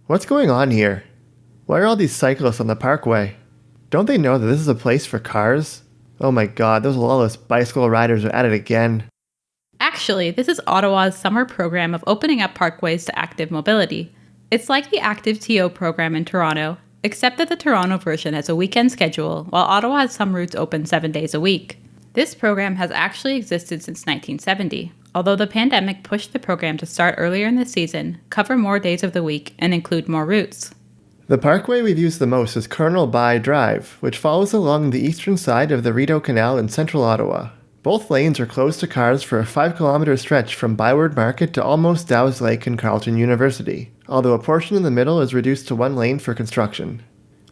What's going on here? Why are all these cyclists on the Parkway? Don't they know that this is a place for cars? Oh my god, those lawless bicycle riders are at it again. Actually, this is Ottawa's summer program of opening up parkways to active mobility. It's like the ActiveTO program in Toronto, except that the Toronto version has a weekend schedule, while Ottawa has some routes open 7 days a week. This program has actually existed since 1970, although the pandemic pushed the program to start earlier in the season, cover more days of the week, and include more routes. The parkway we've used the most is Colonel By Drive, which follows along the eastern side of the Rideau Canal in central Ottawa. Both lanes are closed to cars for a 5-kilometer stretch from Byward Market to almost Dow's Lake and Carleton University, although a portion in the middle is reduced to 1 lane for construction.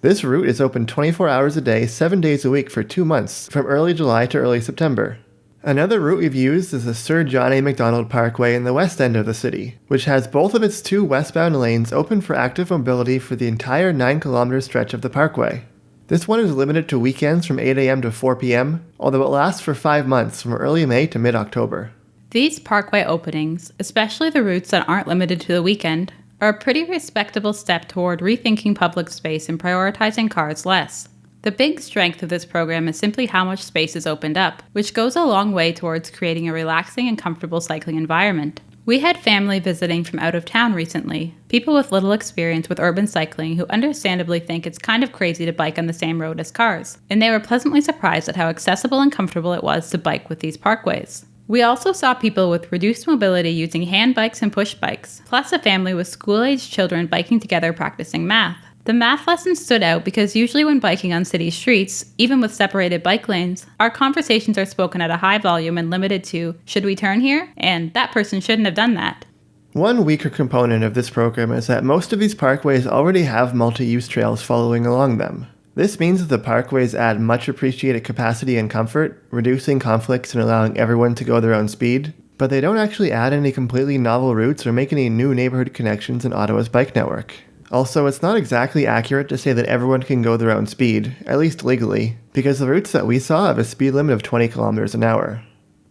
This route is open 24 hours a day, 7 days a week for 2 months, from early July to early September. Another route we've used is the Sir John A. Macdonald Parkway in the west end of the city, which has both of its 2 westbound lanes open for active mobility for the entire 9-kilometer stretch of the parkway. This one is limited to weekends from 8 a.m. to 4 p.m., although it lasts for 5 months from early May to mid-October. These parkway openings, especially the routes that aren't limited to the weekend, are a pretty respectable step toward rethinking public space and prioritizing cars less. The big strength of this program is simply how much space is opened up, which goes a long way towards creating a relaxing and comfortable cycling environment. We had family visiting from out of town recently, people with little experience with urban cycling who understandably think it's kind of crazy to bike on the same road as cars, and they were pleasantly surprised at how accessible and comfortable it was to bike with these parkways. We also saw people with reduced mobility using hand bikes and push bikes, plus a family with school-aged children biking together practicing math. The math lesson stood out because usually when biking on city streets, even with separated bike lanes, our conversations are spoken at a high volume and limited to, should we turn here? And that person shouldn't have done that. One weaker component of this program is that most of these parkways already have multi-use trails following along them. This means that the parkways add much appreciated capacity and comfort, reducing conflicts and allowing everyone to go their own speed, but they don't actually add any completely novel routes or make any new neighborhood connections in Ottawa's bike network. Also, it's not exactly accurate to say that everyone can go their own speed, at least legally, because the routes that we saw have a speed limit of 20 kilometers an hour.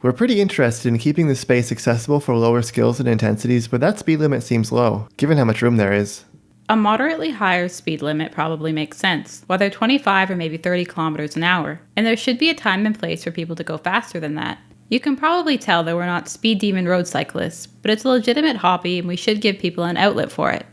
We're pretty interested in keeping the space accessible for lower skills and intensities, but that speed limit seems low, given how much room there is. A moderately higher speed limit probably makes sense, whether 25 or maybe 30 kilometers an hour, and there should be a time and place for people to go faster than that. You can probably tell that we're not speed demon road cyclists, but it's a legitimate hobby and we should give people an outlet for it.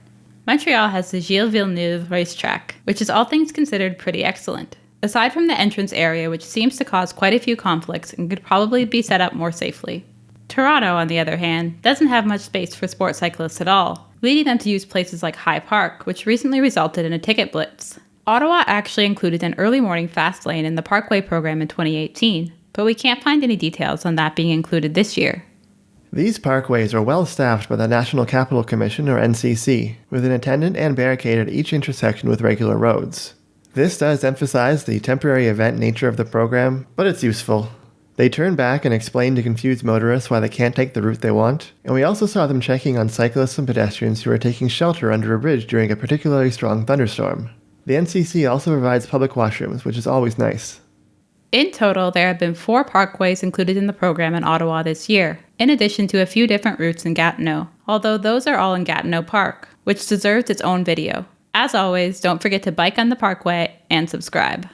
Montreal has the Gilles Villeneuve racetrack, which is all things considered pretty excellent, aside from the entrance area which seems to cause quite a few conflicts and could probably be set up more safely. Toronto, on the other hand, doesn't have much space for sport cyclists at all, leading them to use places like High Park, which recently resulted in a ticket blitz. Ottawa actually included an early morning fast lane in the Parkway program in 2018, but we can't find any details on that being included this year. These parkways are well staffed by the National Capital Commission, or NCC, with an attendant and barricade at each intersection with regular roads. This does emphasize the temporary event nature of the program, but it's useful. They turn back and explain to confused motorists why they can't take the route they want, and we also saw them checking on cyclists and pedestrians who are taking shelter under a bridge during a particularly strong thunderstorm. The NCC also provides public washrooms, which is always nice. In total, there have been 4 parkways included in the program in Ottawa this year, in addition to a few different routes in Gatineau, although those are all in Gatineau Park, which deserves its own video. As always, don't forget to bike on the Parkway and subscribe.